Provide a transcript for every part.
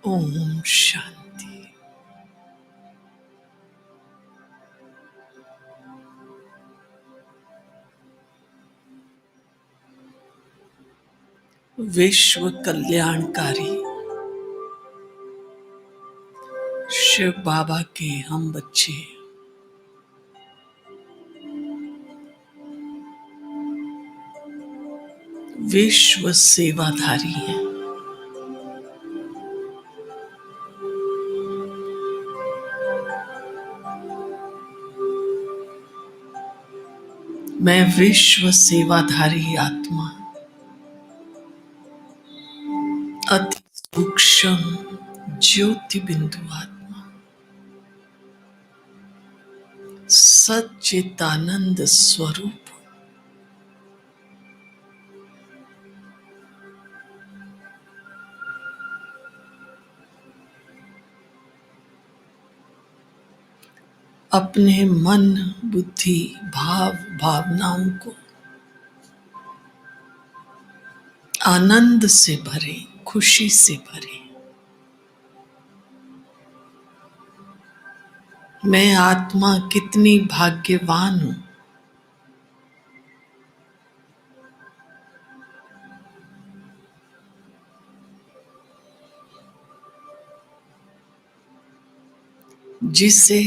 ओम शांति। विश्व कल्याणकारी शिव बाबा के हम बच्चे विश्व सेवाधारी हैं। मैं विश्व सेवाधारी आत्मा, अति सूक्ष्म ज्योति बिंदु आत्मा, सच्चिदानंद स्वरूप, अपने मन बुद्धि भाव भावनाओं को आनंद से भरे, खुशी से भरे। मैं आत्मा कितनी भाग्यवान हूं, जिसे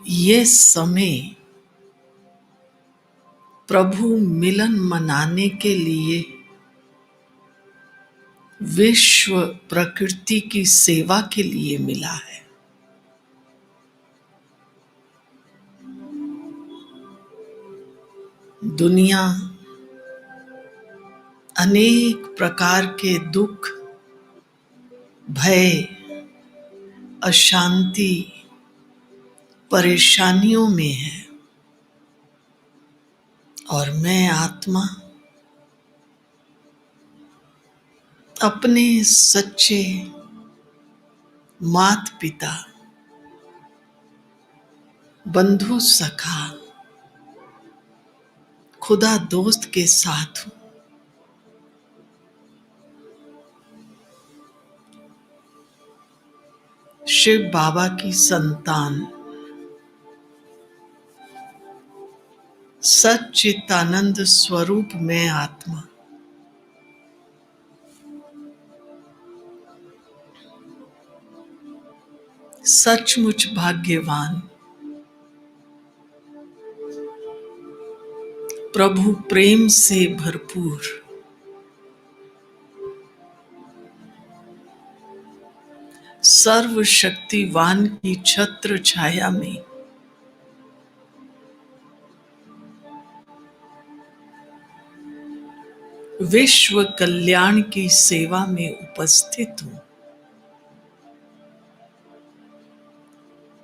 ये समय प्रभु मिलन मनाने के लिए विश्व प्रकृति की सेवा के लिए मिला है। दुनिया अनेक प्रकार के दुख, भय, अशांति, परेशानियों में है और मैं आत्मा अपने सच्चे माता पिता, बंधु सखा, खुदा दोस्त के साथ हूं। शिव बाबा की संतान, सच्चिदानंद स्वरूप में आत्मा सचमुच भाग्यवान, प्रभु प्रेम से भरपूर, सर्वशक्तिवान की छत्र छाया में विश्व कल्याण की सेवा में उपस्थित हूं।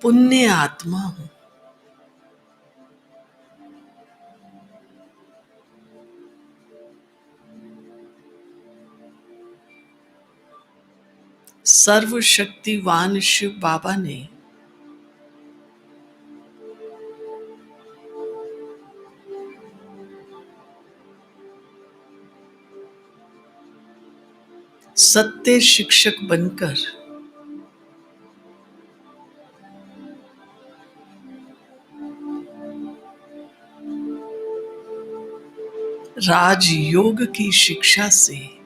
पुण्य आत्मा हूं। सर्वशक्तिवान शिव बाबा ने सत्य शिक्षक बनकर राजयोग की शिक्षा से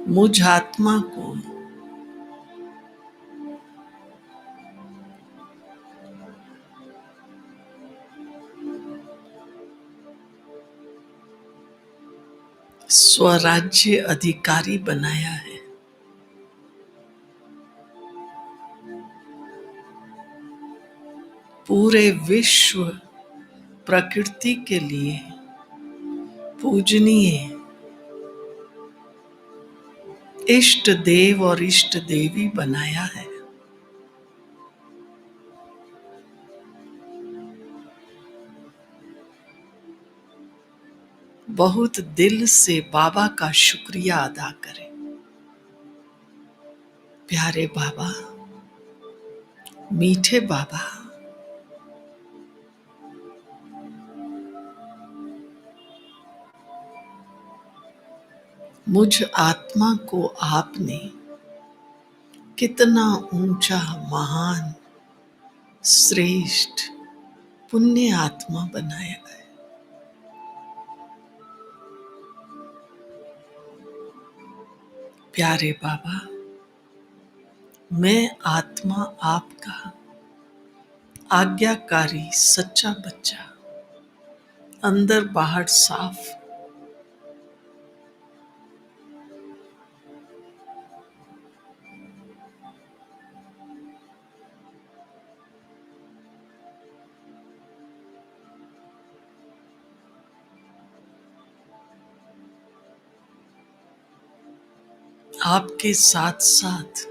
मुझ आत्मा को स्वराज्य अधिकारी बनाया है। पूरे विश्व प्रकृति के लिए पूजनीय इष्ट देव और इष्ट देवी बनाया है। बहुत दिल से बाबा का शुक्रिया अदा करें। प्यारे बाबा, मीठे बाबा, मुझ आत्मा को आपने कितना ऊंचा, महान, श्रेष्ठ, पुण्य आत्मा बनाया है। प्यारे बाबा, मैं आत्मा आपका आज्ञाकारी सच्चा बच्चा, अंदर बाहर साफ, आपके साथ साथ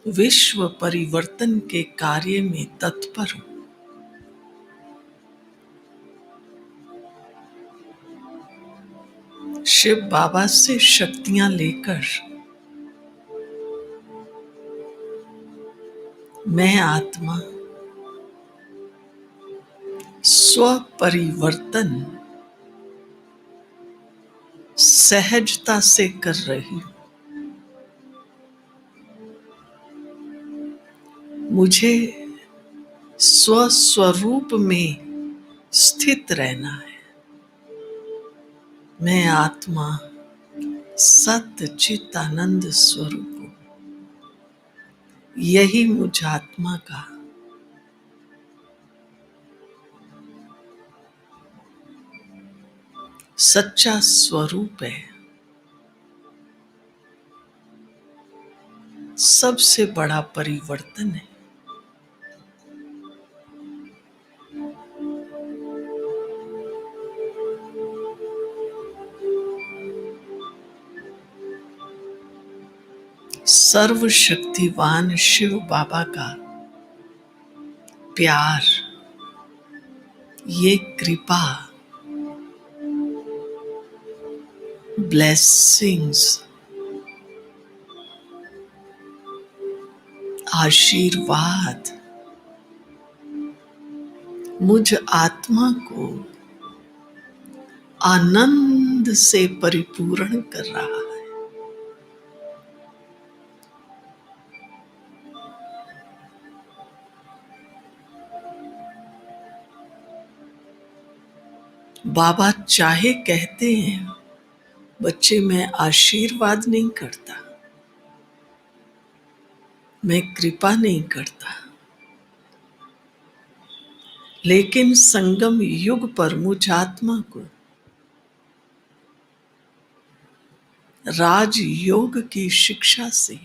विश्व परिवर्तन के कार्य में तत्पर हूं। शिव बाबा से शक्तियां लेकर मैं आत्मा स्व परिवर्तन सहजता से कर रही हूं। मुझे स्वस्वरूप में स्थित रहना है। मैं आत्मा सत्य चित आनंद स्वरूप हूं। यही मुझ आत्मा का सच्चा स्वरूप है। सबसे बड़ा परिवर्तन है। सर्वशक्तिवान शिव बाबा का प्यार, ये कृपा, ब्लेसिंग्स, आशीर्वाद मुझ आत्मा को आनंद से परिपूर्ण कर रहा है। बाबा चाहे कहते हैं, बच्चे मैं आशीर्वाद नहीं करता, मैं कृपा नहीं करता, लेकिन संगम युग पर मुझ आत्मा को राजयोग की शिक्षा से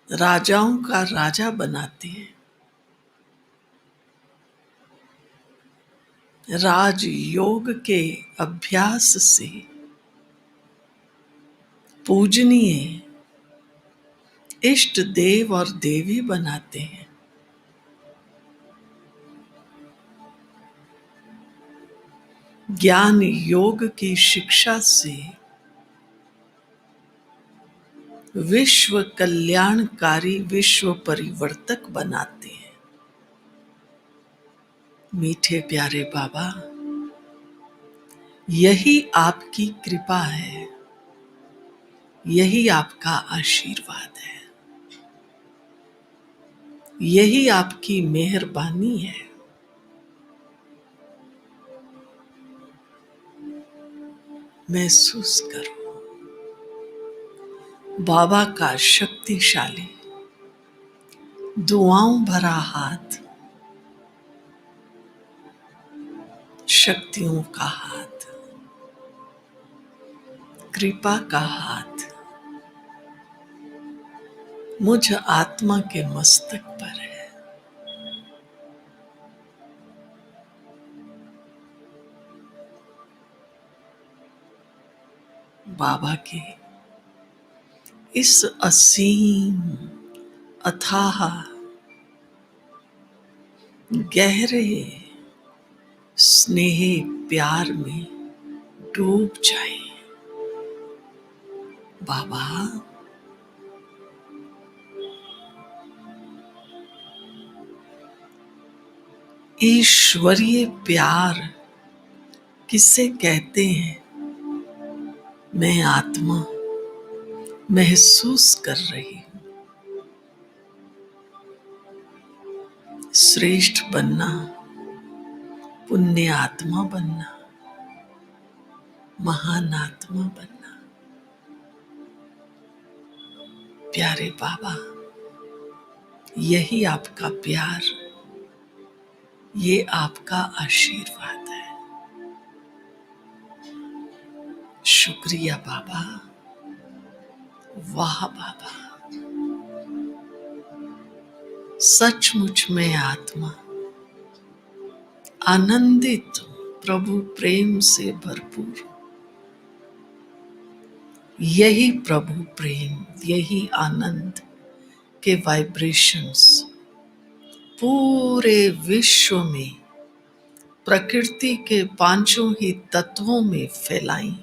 राजाओं का राजा बनाते हैं। राजयोग के अभ्यास से पूजनीय इष्ट देव और देवी बनाते हैं। ज्ञान योग की शिक्षा से विश्व कल्याणकारी, विश्व परिवर्तक बनाते हैं। मीठे प्यारे बाबा, यही आपकी कृपा है, यही आपका आशीर्वाद है, यही आपकी मेहरबानी है। महसूस करो बाबा का शक्तिशाली दुआओं भरा हाथ, शक्तियों का हाथ, कृपा का हाथ मुझ आत्मा के मस्तक पर है। बाबा के इस असीम, अथाह, गहरे स्नेह प्यार में डूब जाए। बाबा, ईश्वरीय प्यार किसे कहते हैं मैं आत्मा महसूस कर रही हूं। श्रेष्ठ बनना, पुण्य आत्मा बनना, महान आत्मा बनना। प्यारे बाबा, यही आपका प्यार, ये आपका आशीर्वाद है। शुक्रिया बाबा, वाह बाबा। सचमुच में आत्मा आनंदित हूं, प्रभु प्रेम से भरपूर। यही प्रभु प्रेम, यही आनंद के वाइब्रेशंस पूरे विश्व में प्रकृति के पांचों ही तत्वों में फैलाई।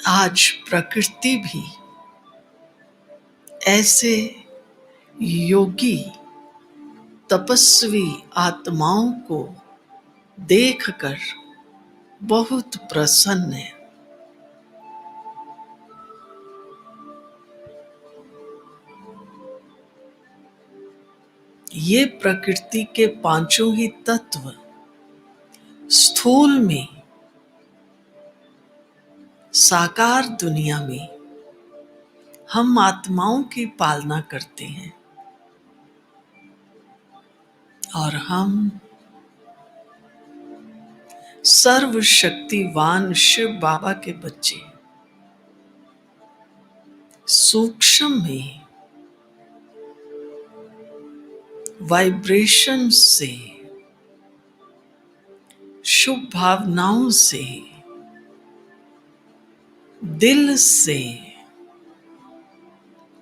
आज प्रकृति भी ऐसे योगी तपस्वी आत्माओं को देखकर बहुत प्रसन्न है। ये प्रकृति के पांचों ही तत्व स्थूल में, साकार दुनिया में हम आत्माओं की पालना करते हैं और हम सर्वशक्तिवान शिव बाबा के बच्चे सूक्ष्म में वाइब्रेशन से, शुभ भावनाओं से, दिल से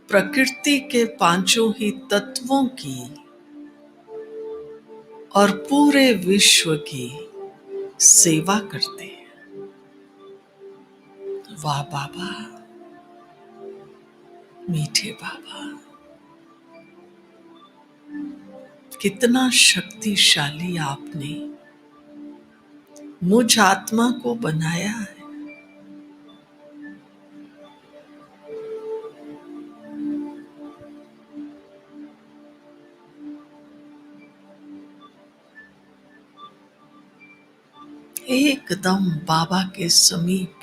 प्रकृति के पांचों ही तत्वों की और पूरे विश्व की सेवा करते हैं। वाह बाबा, मीठे बाबा, कितना शक्तिशाली आपने मुझ आत्मा को बनाया है। एकदम बाबा के समीप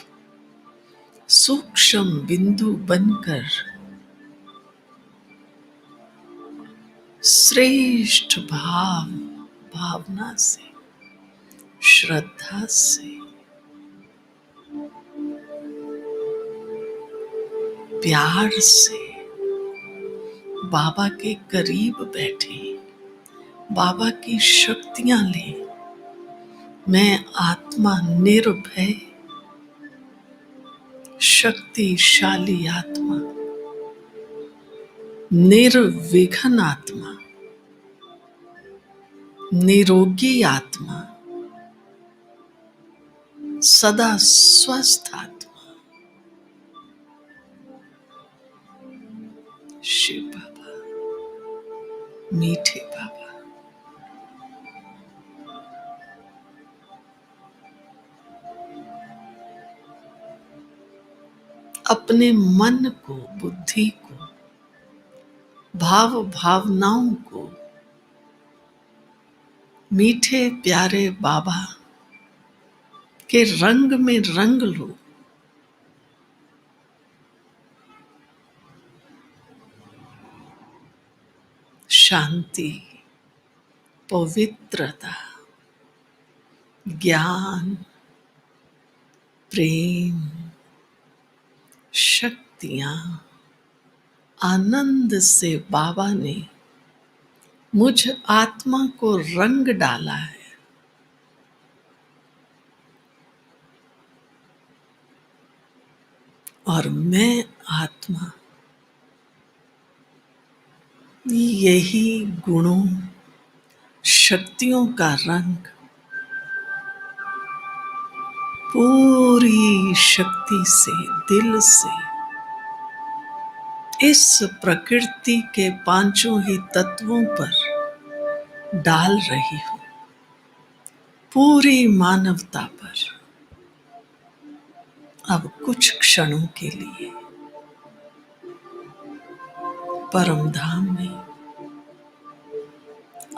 सूक्ष्म बिंदु बनकर श्रेष्ठ भावना से, श्रद्धा से, प्यार से बाबा के करीब बैठे, बाबा की शक्तियां ले। मैं आत्मा निर्भय, शक्तिशाली आत्मा, निर्विघ्न आत्मा, निरोगी आत्मा, सदा स्वस्थ आत्मा। शिव बाबा, मीठे बाबा, अपने मन को, बुद्धि को, भावनाओं को मीठे प्यारे बाबा के रंग में रंग लो। शांति, पवित्रता, ज्ञान, प्रेम, शक्तियां, आनंद से बाबा ने मुझ आत्मा को रंग डाला है। और मैं आत्मा यही गुणों, शक्तियों का रंग पूरी शक्ति से, दिल से इस प्रकृति के पांचों ही तत्वों पर डाल रही हूं। पूरी मानवता पर अब कुछ क्षणों के लिए परम धाम में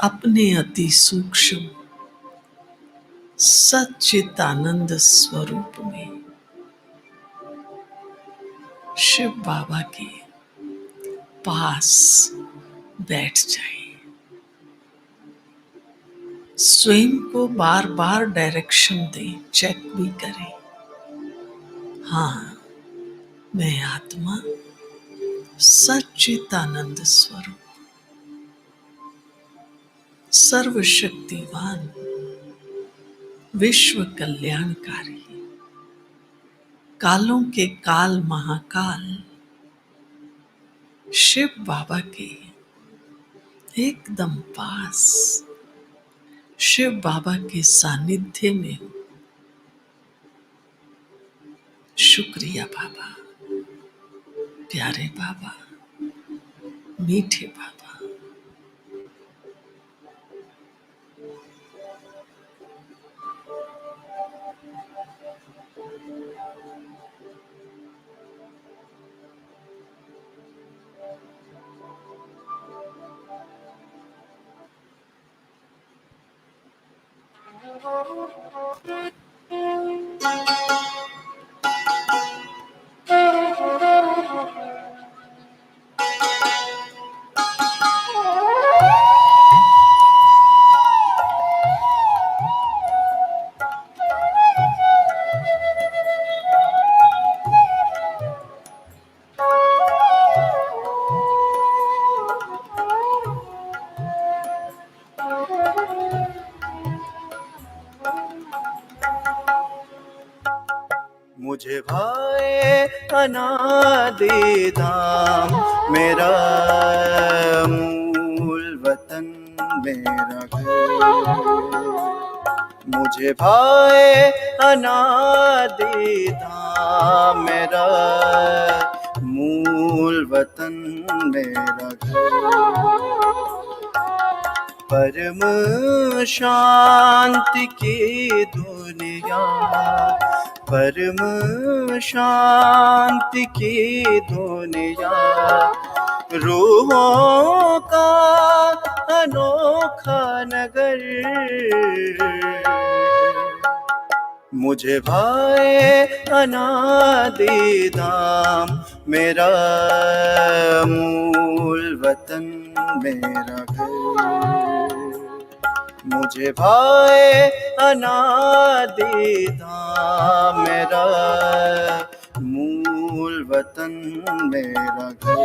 अपने अति सूक्ष्म सच्चिदानंद स्वरूप में शिव बाबा के पास बैठ जाइए। स्वयं को बार बार डायरेक्शन दें, चेक भी करें। हाँ, मैं आत्मा सच्चिदानंद स्वरूप, सर्वशक्तिवान, विश्व कल्याणकारी, कालों के काल महाकाल शिव बाबा के एकदम पास, शिव बाबा के सानिध्य में हूं। शुक्रिया बाबा, प्यारे बाबा, मीठे बाबा। मुझे भाए अनादि धाम, मेरा मूल वतन, मेरा घर। मुझे भाए अनादि धाम, मेरा मूल वतन, मेरा घर। परम शांति की दुनिया, परम शांति की दुनिया, रूहों का अनोखा नगर। मुझे भाए अनादि धाम, मेरा मूल वतन, मेरा घर। मुझे भाए अनादि धाम, मेरा मूल वतन, मेरा घर।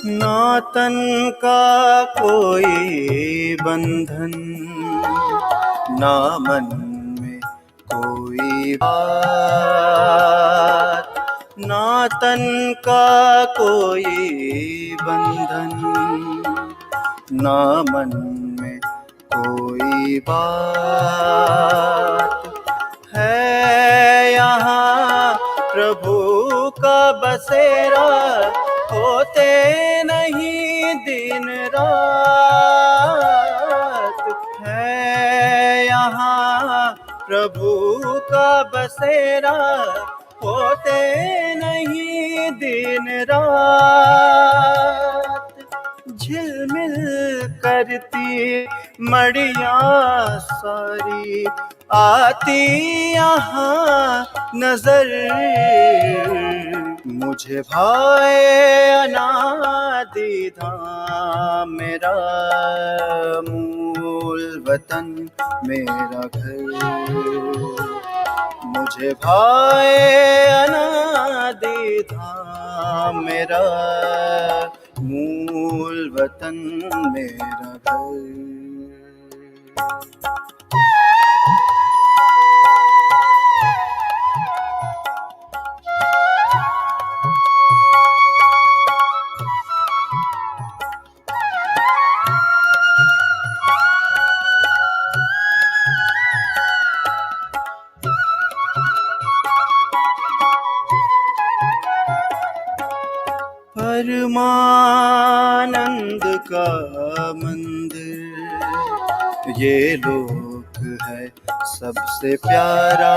ना तन का कोई बंधन, ना मन में कोई बात। ना तन का कोई बंधन, ना मन में कोई बात। है यहाँ प्रभु का बसेरा, होते नहीं दिन रात। है यहाँ प्रभु का बसेरा, होते नहीं दिन रात। झिलमिल करती मड़ियाँ सारी, आती यहाँ नजर। मुझे भाए अनादि धाम, मेरा मूल वतन, मेरा घर। मुझे भाए अनादि धाम, मेरा मूल वतन, मेरा घर। परमानंद का मंदिर, ये लोक है सबसे प्यारा।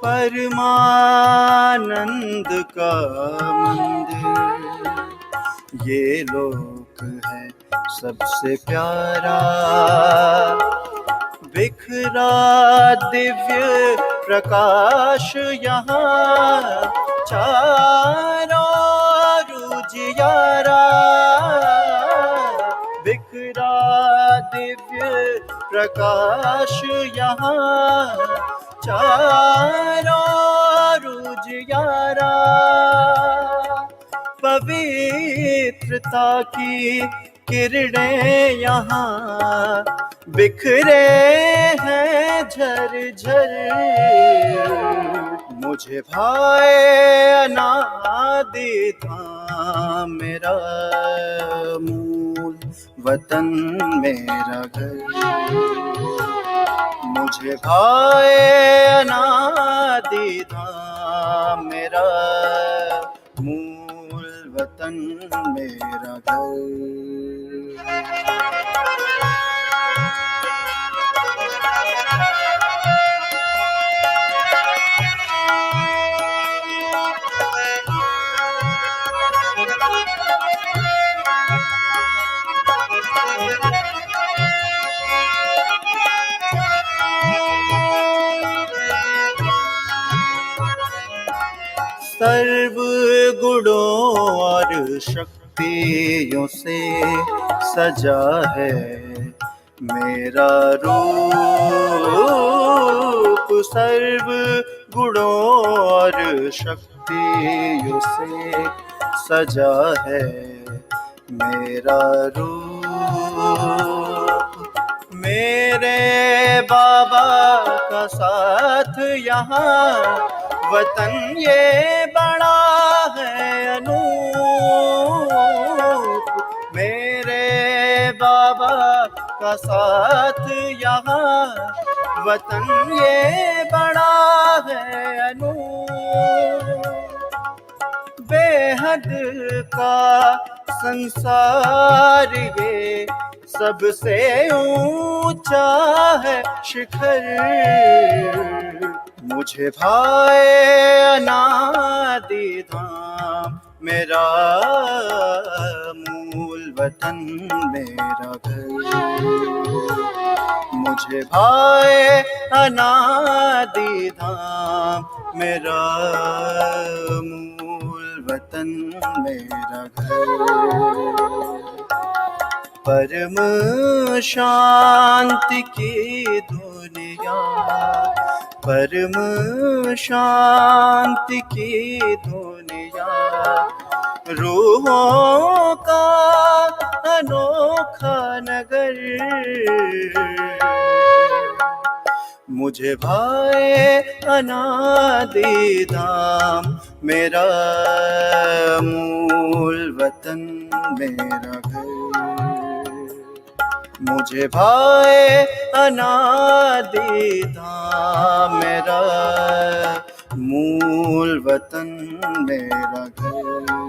परमानंद का मंदिर, ये लोक है सबसे प्यारा। बिखरा दिव्य प्रकाश यहाँ, चारों उजियारा। बिखरा दिव्य प्रकाश यहाँ, चारों उजियारा। पवित्रता की किरणें यहाँ बिखरे हैं झरझर। मुझे भाए अनादि धाम मेरा मूल वतन मेरा घर। मुझे भाए अनादि धाम मेरा मूल वतन मेरा घर। सर्व गुणों और शक्तियों से सजा है मेरा रूप। सर्व गुणों और शक्तियों से सजा है मेरा रूप। मेरे बाबा का साथ यहाँ, वतन ये बड़ा है अनूप। मेरे बाबा का साथ यहाँ, वतन ये बड़ा है अनूप। बेहद का संसार ये सबसे ऊंचा है शिखर। मुझे भाए अनादि धाम मेरा मूल वतन मेरा घर। मुझे भाए अनादि धाम मेरा मूल वतन मेरा घर। परम शांति की दुनिया, परम शांति की दुनिया, रूहों का अनोखा नगर। मुझे भाए अनादि धाम मेरा मूल वतन मेरा घर। मुझे भाए अनादि धाम मेरा मूल वतन मेरा घर।